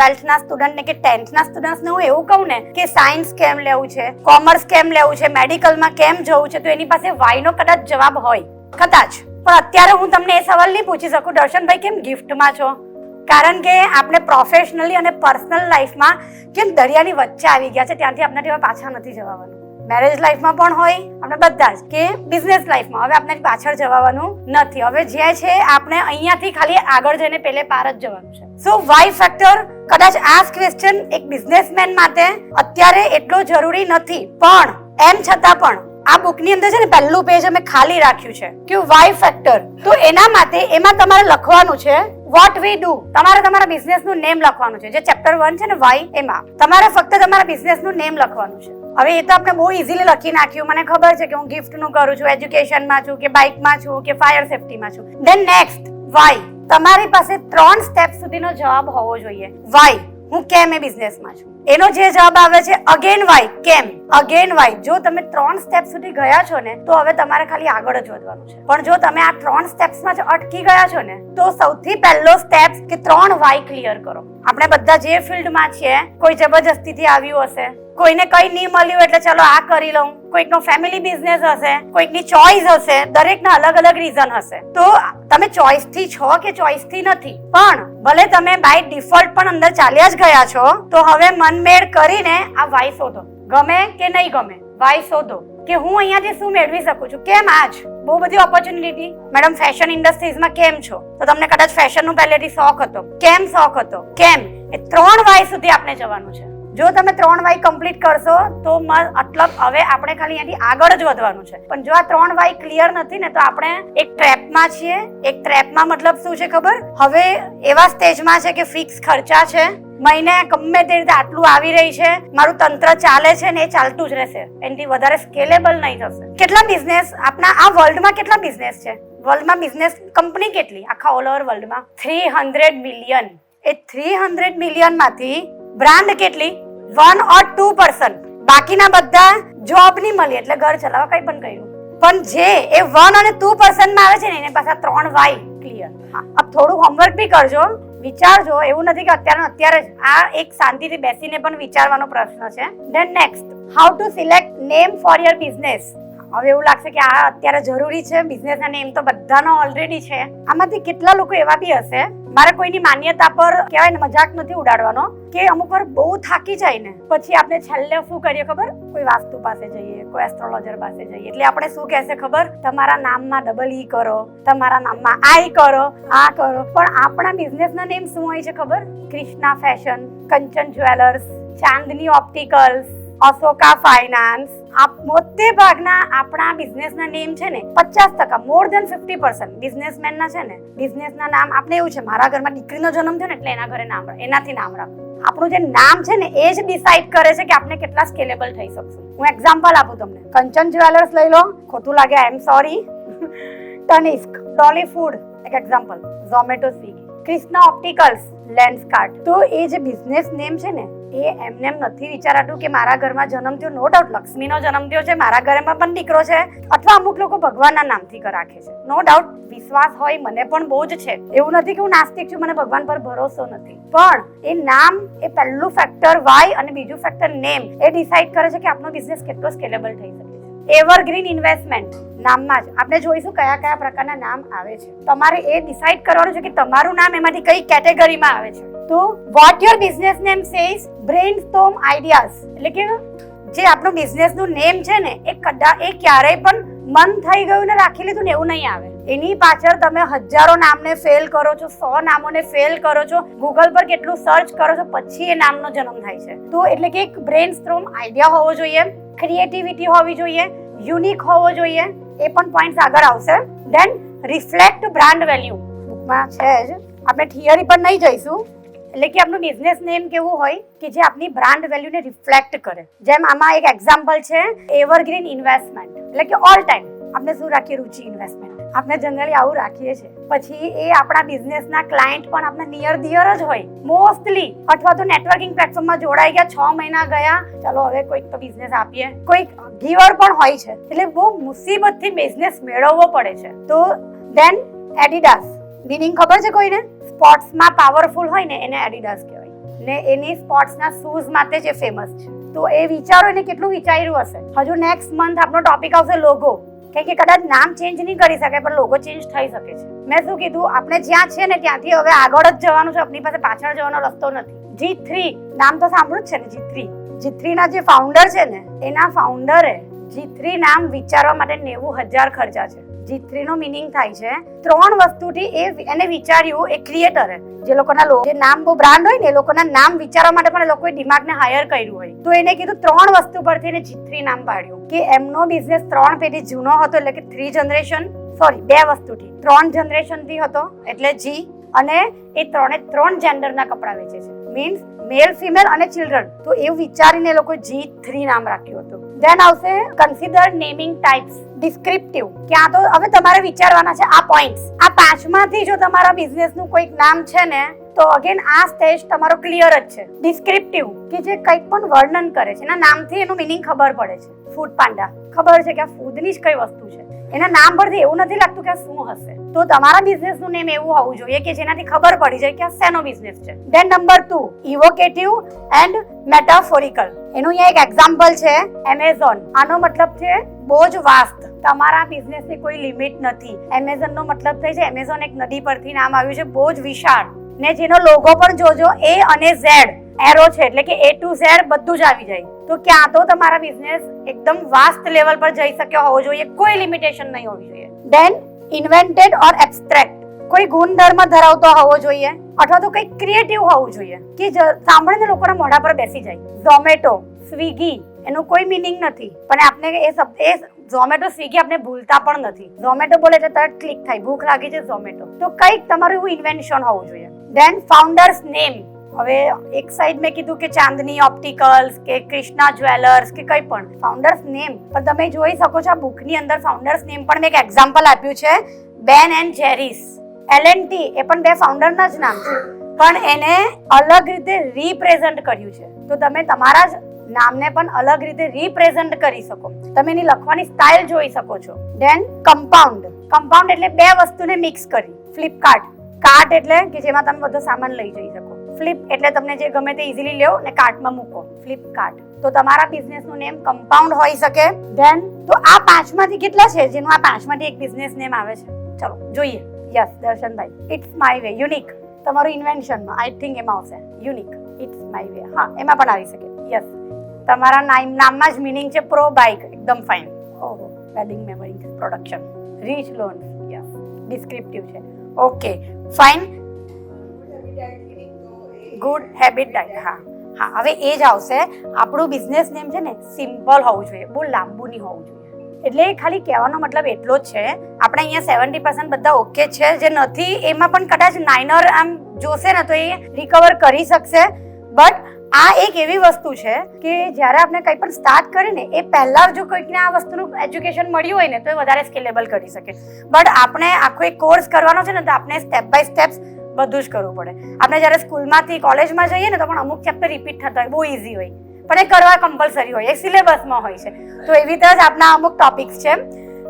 12th ના student ને કે 10th ના સ્ટુડન્ટ ને હું એવું કહું ને કે સાયન્સ કેમ લેવું છે, કોમર્સ કેમ લેવું છે, મેડિકલમાં કેમ જવું છે, તો એની પાસે વાય નો કદાચ જવાબ હોય, કદાચ. પણ અત્યારે હું તમને એ સવાલ નહીં પૂછી શકું દર્શનભાઈ કેમ ગિફ્ટમાં છો, કારણ કે આપણે પ્રોફેશનલી અને પર્સનલ લાઈફમાં કેમ દરિયાની વચ્ચે આવી ગયા છે, ત્યાંથી આપણે હવે પાછા નથી જવાનું. મેરેજ લાઈફમાં પણ હોય આપણે બધા જ, કે બિઝનેસ લાઈફમાં હવે આપણે પાછળ જવાનું નથી. હવે જે છે આપણે અહીંયાથી ખાલી આગળ જઈને પેલે પાર જ જવાનું છે. સો વાય ફેક્ટર કદાચ આ ક્વેશ્ચન એક બિઝનેસમેન માટે અત્યારે એટલો જરૂરી નથી, પણ એમ છતાં પણ આ બુકની અંદર છે ને પહેલું પેજ અમે ખાલી રાખ્યું છે કે વાય ફેક્ટર. તો એના માટે એમાં તમારે લખવાનું છે વોટ વી ડુ. તમારે તમારા બિઝનેસ નું નેમ લખવાનું છે. જે ચેપ્ટર 1 છે ને વાય, એમાં તમારે ફક્ત તમારા બિઝનેસ નું નેમ લખવાનું છે. હવે એ તો આપણે બહુ ઇઝીલી લખી નાખ્યું. મને ખબર છે કે હું ગિફ્ટ નું કરું છું, એજ્યુકેશનમાં છું, કે બાઇકમાં છું, કે ફાયર સેફટીમાં છું. Then next why. તમારી પાસે 3 સ્ટેપ સુધીનો જવાબ હોવો જોઈએ. વાય, હું કેમ એ બિઝનેસમાં છું, એનો જે જવાબ આવે છે અગેન વાય, કેમ, અગેન વાય. જો તમે 3 સ્ટેપ સુધી ગયા છો ને તો હવે તમારે ખાલી આગળ જ વધવાનું છે. પણ જો તમે આ 3 સ્ટેપ્સમાં જ અટકી ગયા છો ને તો સૌથી પહેલો સ્ટેપ કે 3 વાય ક્લિયર કરો. આપણે બધા જે ફિલ્ડમાં છીએ, કોઈ જબરજસ્તીથી આવ્યું હશે, કોઈને કઈ નહીં મળ્યું એટલે ચલો આ કરી લઉં, કોઈકનો ફેમિલી બિઝનેસ હશે, કોઈકની ચોઇસ હશે, દરેકના અલગ અલગ રીઝન હશે. તો તમે ચોઇસ થી છો કે ચોઇસ થી નથી, પણ ભલે તમે બાય ડિફોલ્ટ પણ અંદર ચાલ્યા જ ગયા છો, તો હવે મનમેળ કરીને આ વાય શોધો. ગમે કે નહીં ગમે, વાય શોધો કે હું અહીંયાથી શું મેળવી શકું છું. કેમ આજ બહુ બધી ઓપોર્ચ્યુનિટી. મેડમ ફેશન ઇન્ડસ્ટ્રીઝમાં કેમ છો, તો તમને કદાચ ફેશનનો પહેલેથી શોખ હતો, કેમ શોખ હતો, કેમ. એ 3 વાય સુધી આપણે જવાનું છે. જો તમે 3 વાય કમ્પ્લીટ કરશો તો મતલબ હવે આપણે ખાલી અહીંયાથી આગળ જ વધવાનું છે. પણ જો આ 3 વાય ક્લિયર નથી ને તો આપણે એક ટ્રેપમાં છીએ. એક ટ્રેપમાં મતલબ શું છે ખબર? હવે એવા સ્ટેજમાં છે કે ફિક્સ ખર્ચા છે, મહિને ગમે તે રીતે આટલું આવી રહી છે, મારું તંત્ર ચાલે છે ને એ ચાલતું જ રહેશે, એનાથી વધારે સ્કેલેબલ નહીં થશે. કેટલા બિઝનેસ આપણા આ વર્લ્ડમાં કેટલા બિઝનેસ છે? વર્લ્ડમાં બિઝનેસ કંપની કેટલી આખા ઓલ ઓવર વર્લ્ડમાં? 300 મિલિયન. એ 300 મિલિયન માંથી બ્રાન્ડ કેટલી? 1 or 2%. બાકીના બધા જોબ નહીં મળી એટલે ઘર ચલાવવા કઈ પણ કર્યું. પણ જે એ 1 અને 2% માં આવે છે ને એને પાછા 3 વાય ક્લિયર. હા, થોડું હોમવર્ક બી કરજો, વિચારજો. એવું નથી કે અત્યારે જ આ એક શાંતિથી બેસીને પણ વિચારવાનો પ્રશ્ન છે. Than next, how to select name for your business. હવે એવું લાગશે કે આ અત્યારે જરૂરી છે, બિઝનેસના નેમ તો બધાનો ઓલરેડી છે. આમાંથી કેટલા લોકો એવા બી હશે, મારે કોઈની માન્યતા પર કહેવાય ને મજાક નથી ઉડાડવાનો, કે અમુક વાર બહુ થાકી જાય ને પછી આપણે છેલ્લે શું કરીએ ખબર? કોઈ વાસ્તુ પાસે જઈએ, કોઈ એસ્ટ્રોલોજર પાસે જઈએ, એટલે આપણે શું કહેશે ખબર? તમારા નામમાં ડબલ ઈ કરો, તમારા નામમાં આઈ કરો, આ કરો. પણ આપણા બિઝનેસના નેમ શું હોય છે ખબર? કૃષ્ણા ફેશન, કંચન જ્વેલર્સ, ચાંદની ઓપ્ટિકલ્સ, અશોકા ફાઇનાન્સ. આ મોટે ભાગના આપણા બિઝનેસના નેમ છે ને 50%, મોર દેન 50% બિઝનેસમેનના છે ને બિઝનેસના નામ. આપણે એવું છે મારા ઘરમાં દીકરીનો જન્મ થયો ને એટલે એના ઘરે નામ, એનાથી નામ રાખો. આપણું જે નામ છે ને એ જ ડિસાઈડ કરે છે કે આપણે કેટલા સ્કેલેબલ થઈ શકશું. હું એક્ઝામ્પલ આપું તમને. કંચન જ્વેલર્સ લઈ લો, ખોટું લાગે I am sorry. Tanishq, Dolly food એક એક્ઝામ્પલ, ઝોમેટો, સ્વિગી. કૃષ્ણા ઓપ્ટિકલ્સ, લેન્સકાર્ટ. તો એ જે બિઝનેસ નેમ છે ને એ એમને એમ નથી વિચારાતું કે મારા ઘરમાં જન્મ થયો, નો ડાઉટ લક્ષ્મીનો જન્મ થયો છે, મારા ઘરમાં પણ દીકરો છે, અથવા અમુક લોકો ભગવાનના નામથી રાખે છે. નો ડાઉટ વિશ્વાસ હોય, મને પણ બહુ જ છે. એવું નથી કે હું નાસ્તિક છું, મને ભગવાન પર ભરોસો નથી. પણ એ નામ, એ પહેલું ફેક્ટર વાય અને બીજું ફેક્ટર નેમ, એ ડિસાઈડ કરે છે કે આપણો બિઝનેસ કેટલો સ્કેલેબલ થઈ શકે છે. એવરગ્રીન ઇન્વેસ્ટમેન્ટ, નામમાં જ આપણે જોઈશું કયા કયા પ્રકારના નામ આવે છે. તમારે એ ડિસાઈડ કરવાનું છે કે તમારું નામ એમાંથી કઈ કેટેગરીમાં આવે છે. તો what your business name says, brainstorm ideas. એટલે કે જે આપણું બિઝનેસનું નેમ છે ને એ ક્યારેય પણ મન થઈ ગયું ને રાખી લીધું ને એવું નહીં આવે. એની પાછળ તમે હજારો નામને ફેલ કરો છો, 100 નામોને ફેલ કરો છો, ગૂગલ પર કેટલું સર્ચ કરો છો, પછી એ નામનો જન્મ થાય છે. તો એટલે કે એક બ્રેઇનસ્ટોર્મ આઈડિયા હોવો જોઈએ, ક્રિએટિવિટી હોવી જોઈએ, યુનિક હોવો જોઈએ. એ પણ પોઈન્ટ્સ આગળ આવશે. ધેન રિફ્લેક્ટ બ્રાન્ડ વેલ્યુ, બુકમાં છે જ, આપણે થિયરી પણ નહીં જઈશું. એટલે કે આપણું બિઝનેસ નેમ કેવું હોય કે જે આપની બ્રાન્ડ વેલ્યુને રિફ્લેક્ટ કરે. જેમ આમાં એક એક્ઝામ્પલ છે એવરગ્રીન ઇન્વેસ્ટમેન્ટ, એટલે કે ઓલ ટાઈમ આપણે શું રાખીએ? રુચિ ઇન્વેસ્ટમેન્ટ. આપણે જનરલી આવું રાખીએ છીએ. પછી એ આપણા બિઝનેસના ક્લાયન્ટ પણ આપણા નિયર ડિયર જ હોય મોસ્ટલી, અથવા તો નેટવર્કિંગ પ્લેટફોર્મમાં જોડાઈ ગયા, 6 મહિના ગયા, ચલો હવે કોઈક તો બિઝનેસ આપીએ. કોઈક ગીવર પણ હોય છે, એટલે બહુ મુસીબતથી બિઝનેસ મેળવવો પડે છે. તો ધેન એડિડાસ, મીનિંગ ખબર છે કોઈને? સ્પોર્ટ્સમાં પાવરફુલ હોય ને એને એડિડાસ કહેવાય. ને એની સ્પોર્ટ્સના શૂઝ માટે જે ફેમસ છે. તો એ વિચારો એને કેટલું વિચાર્યું હશે. હજુ નેક્સ્ટ મંથ આપણો ટોપિક આવશે લોગો, કે કદાચ નામ ચેન્જ નહીં કરી શકાય પણ લોગો ચેન્જ થઈ શકે છે. મેં શું કીધું, આપણે જ્યાં છે ને ત્યાંથી હવે આગળ જ જવાનું છે, આપણી પાસે પાછળ જવાનો રસ્તો નથી. G3 નામ તો સાંભળ્યું જ છે ને. G3 ના જે ફાઉન્ડર છે ને એના ફાઉન્ડરે G3 નામ વિચારવા માટે 90,000 ખર્ચા છે. G3 નો મિનિંગ થાય છે 3 વસ્તુથી એને વિચાર્યું. એ ક્રિએટરે જે લોકોના જે નામ બહુ બ્રાન્ડ હોય ને એ લોકોના નામ વિચારવા માટે પણ એ લોકોએ દિમાગને હાયર કર્યું હોય. તો એને કીધું 3 વસ્તુ પરથી એને G3 નામ પાડ્યું કે એમનો બિઝનેસ 3 પેઢી જૂનો હતો, એટલે કે 2 વસ્તુથી 3 જનરેશનથી હતો, એટલે G. અને એ 3 જેન્ડરના કપડા વેચે છે, મીન્સ મેલ, ફિમેલ અને ચિલ્ડ્રન. તો એવું વિચારીને એ લોકો G3 નામ રાખ્યું હતું. ધેન આવશે કન્સિડર નેમિંગ ટાઈપ્સ. ડિસ્ક્રિપ્ટિવ, ક્યાં તો હવે તમારે વિચારવાના છે આ પોઈન્ટ્સ. આ 5માંથી જો તમારા બિઝનેસનું કોઈક નામ છે ને તો અગેન આ સ્ટેજ તમારો ક્લિયર જ છે. ડિસ્ક્રિપ્ટિવ કે જે કંઈક પણ વર્ણન કરે છે, એના નામથી એનું મિનિંગ ખબર પડે છે. ફૂડ પાંડા, ખબર છે કે આ ફૂડની જ કઈ વસ્તુ છે, એના નામ પરથી એવું નથી લાગતું કે આ શું હશે. તો તમારા બિઝનેસનું નેમ એવું હોવું જોઈએ કે જેનાથી ખબર પડી જાય કે આ શેનો બિઝનેસ છે. Then number 2, evocative and metaphorical. એનું અહીંયા એક એક્ઝામ્પલ છે એમેઝોન. આનો મતલબ છે બહુ જ વાસ્ત. તમારા બિઝનેસની કોઈ લિમિટ નથી. એમેઝોન નો મતલબ થાય છે, એમેઝોન એક નદી પરથી નામ આવ્યું છે, બહુ જ વિશાળ. ને જેનો લોગો પણ જોજો A અને Z એરો છે, એટલે કે A to Z બધું જ આવી જાય. તો ક્યાં તો તમારા બિઝનેસ એકદમ વાસ્ટ લેવલ પર જઈ શક્યો હોવો જોઈએ, કોઈ લિમિટેશન નહીં હોવી જોઈએ. ધેન ઇન્વેન્ટેડ ઓર એબ્સ્ટ્રેક્ટ, કોઈ ગુણધર્મ ધરાવતો હોવો જોઈએ અથવા તો કંઈક ક્રિએટિવ હોવું જોઈએ કે સાંભળીને લોકોના મોઢા પર બેસી જાય. ઝોમેટો, સ્વિગી, એનો કોઈ મિનિંગ નથી, પણ આપણે એ ઝોમેટો, સ્વિગી આપણે ભૂલતા પણ નથી. ઝોમેટો બોલે એટલે તરત ક્લિક થાય, ભૂખ લાગી છે ઝોમેટો. તો કંઈક તમારું એવું ઇન્વેન્શન હોવું જોઈએ. Then founders name. હવે એક સાઈડ મેં કીધું કે ચાંદની ઓપ્ટિકલ્સ કે કૃષ્ણા જ્વેલર્સ કે કંઈ પણ ફાઉન્ડર્સ નેમ, પણ તમે જોઈ શકો છો આ બુકની અંદર ફાઉન્ડર્સ નેમ પણ મેં એક એક્ઝામ્પલ આપ્યું છે, બેન એન્ડ જેરીસ. L&T એ પણ 2 ફાઉન્ડરના જ નામ છે, પણ એને અલગ રીતે રિપ્રેઝન્ટ કર્યું છે. તો તમે તમારા જ નામને પણ અલગ રીતે રિપ્રેઝન્ટ કરી શકો. તમે એની લખવાની સ્ટાઇલ જોઈ શકો છો. Than compound. કમ્પાઉન્ડ એટલે 2 વસ્તુને મિક્સ કરી. ફ્લિપકાર્ટ, કાર્ટ એટલે કે જેમાં તમે બધો સામાન લઈ જઈ શકો. ફ્લિપ એટલે તમને જે ગમે તે ઇઝીલી લેવો ને કાર્ટમાં મૂકો, ફ્લિપકાર્ટ. તો તમારા બિઝનેસનું નેમ કમ્પાઉન્ડ હોઈ શકે. ધેન તો આ 5માંથી કેટલા છે જેનું આ 5માંથી એક બિઝનેસ નેમ આવે છે? ચલો જોઈએ. યસ દર્શનભાઈ, ઇટ્સ માય વે. યુનિક તમારું ઇન્વેન્શનમાં આઈ થિંક એમાં આવશે યુનિક. ઇટ્સ માય વે, હા એમાં પણ આવી શકે. યસ, તમારા નામમાં જ મિનિંગ છે. પ્રો બાઇક, એકદમ ફાઇન. ઓહો, wedding memory production, reach loan. Yes, descriptive છે. Okay fine. Good habit diet. હા, હવે એ જ આવશે. આપણું બિઝનેસ નેમ છે ને સિમ્પલ હોવું જોઈએ, બહુ લાંબુ નહીં હોવું જોઈએ. એટલે ખાલી કહેવાનો મતલબ એટલો જ છે. આપણે અહીંયા 70% બધા ઓકે છે, જે નથી એમાં પણ કદાચ નાઇનર આમ જોશે ને તો એ રિકવર કરી શકશે. બટ આ એક એવી વસ્તુ છે કે જ્યારે આપણે કંઈ પણ સ્ટાર્ટ કરીને એ પહેલા જો કોઈકને આ વસ્તુનું એજ્યુકેશન મળ્યું હોય ને તો એ વધારે સ્કેલેબલ કરી શકે. બટ આપણે આખો એક કોર્સ કરવાનો છે ને તો આપણે સ્ટેપ બાય સ્ટેપ્સ બધું જ કરવું પડે. આપણે જ્યારે સ્કૂલમાંથી કોલેજમાં જઈએ ને તો પણ અમુક ચેપ્ટર રિપીટ થતા હોય, બહુ ઇઝી હોય, પણ એ કરવા કમ્પલસરી હોય, એ સિલેબસમાં હોય છે. તો એવી રીતે જ આપણા અમુક ટોપિક્સ છે.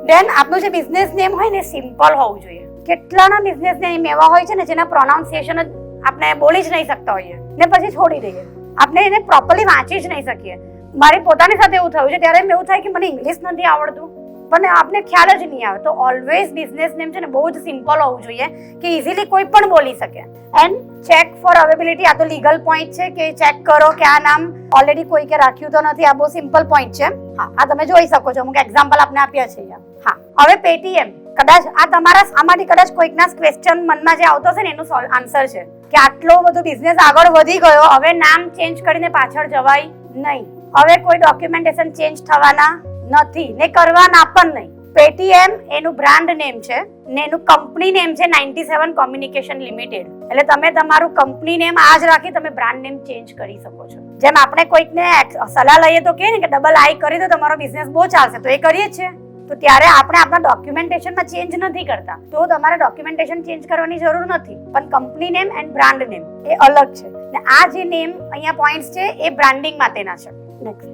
ધેન આપણું જે બિઝનેસ નેમ હોય ને સિમ્પલ હોવું જોઈએ. કેટલાના બિઝનેસ નેમ એવા હોય છે ને જેના પ્રોનાઉન્સિએશન જ આપણે બોલી જ નહીં શકતા હોઈએ ને પછી છોડી દઈએ. આપણે એને પ્રોપરલી વાંચી જ નહીં શકીએ. મારી પોતાની સાથે એવું થયું છે, ત્યારે એવું થાય કે મને ઇંગ્લિશ નથી આવડતું પણ આપને ખ્યાલ જ નહીં આવે. તો ઓલવેઝ બિઝનેસ નેમ છે ને બહુ જ સિમ્પલ હોવું જોઈએ કે ઇઝીલી કોઈ પણ બોલી શકે. એન્ડ ચેક ફોર અવેબિલિટી, આ તો લીગલ પોઈન્ટ છે કે ચેક કરો કે આ નામ ઓલરેડી કોઈ કે રાખ્યું તો નથી. આ બહુ સિમ્પલ પોઈન્ટ છે. હા, આ તમે જોઈ શકો છો, અમુક એક્ઝામ્પલ આપણે આપ્યા છે અહીંયા. હા, હવે પેટીએમ. કદાચ આ તમારા આમાંથી કદાચ કોઈકના ક્વેશ્ચન મનમાં જે આવતો હશે ને એનું આન્સર છે કે આટલો બધો બિઝનેસ આગળ વધી ગયો, હવે નામ ચેન્જ કરીને પાછળ જવાય નહીં. હવે કોઈ ડોક્યુમેન્ટેશન ચેન્જ થવાના નથી ને કરવાના પણ નહીં. પેટીએમ એનું બ્રાન્ડ નેમ છે ને એનું કંપની નેમ છે 97 કોમ્યુનિકેશન લિમિટેડ. એટલે તમે તમારું કંપની નેમ આ જ રાખી તમે બ્રાન્ડ નેમ ચેન્જ કરી શકો છો. જેમ આપણે કોઈકને સલાહ લઈએ તો કે ને કે ડબલ આઈ કરી દો તમારો બિઝનેસ બહુ ચાલશે, તો એ કરીએ જ છે. તો ત્યારે આપણે આપણા ડોક્યુમેન્ટેશનમાં ચેન્જ નથી કરતા, તો તમારે ડોક્યુમેન્ટેશન ચેન્જ કરવાની જરૂર નથી. પણ company name and brand name એ અલગ છે. ને આ જે નેમ અહીંયા પોઈન્ટ્સ છે એ બ્રાન્ડિંગ માટેના છે.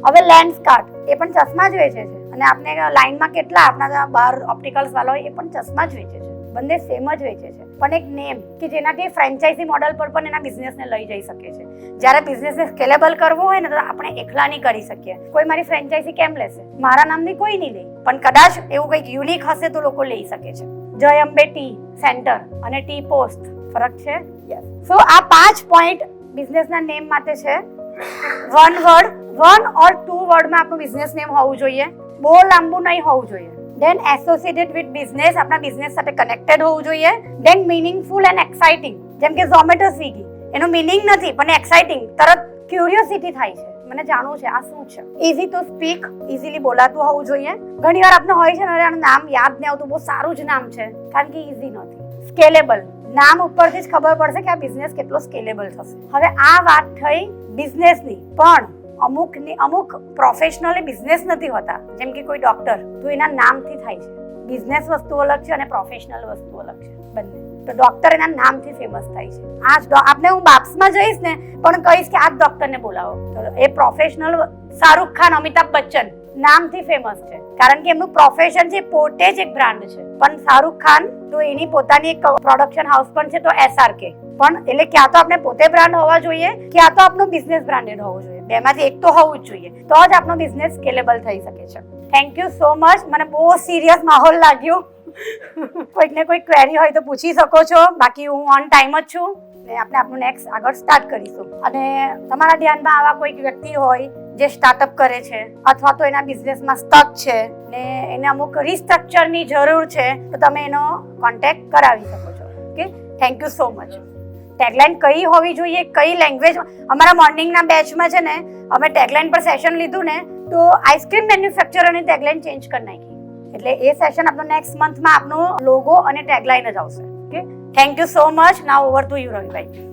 હવે લેન્સકાર્ટ, એ પણ ચશ્મા જ વેચે છે અને આપણે લાઈનમાં કેટલા આપણા બહાર ઓપ્ટિકલ્સ વાળા હોય એ પણ ચશ્મા જ વેચે છે. બંને સેમ જ વેચે છે, પણ એક નેમ કે જેનાથી ફ્રેન્ચાઇઝી મોડલ પર પણ એના બિઝનેસને લઈ જઈ શકે છે. જ્યારે બિઝનેસને સ્કેલેબલ કરવો હોય ને તો આપણે એકલા નહીં કરી શકીએ. કોઈ મારી ફ્રેન્ચાઇઝી કેમ લેશે? મારા નામની કોઈ નહીં લે, પણ કદાચ એવું કંઈક યુનિક હશે તો લોકો લઈ શકે છે. જય અંબે ટી સેન્ટર અને ટી પોસ્ટ ફરક છે. સો આ 5 પોઈન્ટ બિઝનેસના નેમ માટે છે. વન ઓર 2 વર્ડમાં આપણું બિઝનેસ નેમ હોવું જોઈએ, બહુ લાંબુ નહીં હોવું જોઈએ. ધેન એસોસિએટેડ વિથ બિઝનેસ, આપણા બિઝનેસ સાથે કનેક્ટેડ હોવું જોઈએ. ધેન મિનિંગફુલ એન્ડ એક્સાઇટિંગ, જેમ કે ઝોમેટો, સ્વિગી, એનો મિનિંગ નથી પણ એક્સાઇટિંગ, તરત ક્યુરિયોસિટી થાય છે, મને જાણવું છે આ શું છે. ઇઝી ટુ સ્પીક, ઇઝીલી બોલાતું હોવું જોઈએ. ઘણી વાર આપણે હોય છે ને આનું નામ યાદ નહીં આવતું, બહુ સારું જ નામ છે કારણ કે ઇઝી નથી. સ્કેલેબલ, નામ ઉપરથી જ ખબર પડશે કે આ બિઝનેસ કેટલો સ્કેલેબલ થશે. હવે આ વાત થઈ બિઝનેસની, પણ અમુક પ્રોફેશનલી બિઝનેસ નથી હોતા, જેમ કે કોઈ ડોક્ટર, તો એના નામથી થાય છે. બિઝનેસ વસ્તુ અલગ છે અને પ્રોફેશનલ વસ્તુ અલગ છે બંને. તો ડોક્ટર એના નામથી ફેમસ થાય છે. આ જ આપણે હું બાપ્સમાં જઈશ ને પણ કહીશ કે આ જ ડોક્ટરને બોલાવો, તો એ પ્રોફેશનલ. શાહરુખ ખાન, અમિતાભ બચ્ચન નામથી ફેમસ છે કારણ કે એમનું પ્રોફેશન છે, પોતે જ એક બ્રાન્ડ છે. પણ શાહરુખ ખાન તો એની પોતાની એક પ્રોડક્શન હાઉસ પણ છે, તો SRK. પણ એટલે ક્યાં તો આપણે પોતે બ્રાન્ડ હોવા જોઈએ, ક્યાં તો આપણું બિઝનેસ બ્રાન્ડેડ હોવું જોઈએ. બેમાંથી એક તો હોવું જ જોઈએ, તો જ આપણો બિઝનેસ સ્કેલેબલ થઈ શકે છે. Thank you so much. મને બહુ સિરિયસ માહોલ લાગ્યો. કોઈકને કોઈ ક્વેરી હોય તો પૂછી શકો છો, બાકી હું ઓન ટાઈમ જ છું ને આપણે આપણું નેક્સ્ટ આગળ સ્ટાર્ટ કરીશું. અને તમારા ધ્યાનમાં આવા કોઈક વ્યક્તિ હોય જે સ્ટાર્ટઅપ કરે છે અથવા તો એના બિઝનેસમાં સ્ટક છે ને એને અમુક રિસ્ટ્રક્ચરની જરૂર છે, તો તમે એનો કોન્ટેક્ટ કરાવી શકો છો. Okay, thank you so much. Tagline કઈ હોવી જોઈએ, કઈ લેંગ્વેજ? અમારા મોર્નિંગના બેચમાં છે ને અમે ટેગલાઇન પર સેશન લીધું ને તો આઈસ્ક્રીમ મેન્યુફેક્ચરની ટેગલાઇન ચેન્જ કરી નાખી. એટલે એ સેશન આપણો નેક્સ્ટ મંથમાં આપનો લોગો અને ટેગલાઇન જ આવશે. Okay, thank you so much. Now over to you Ravibhai.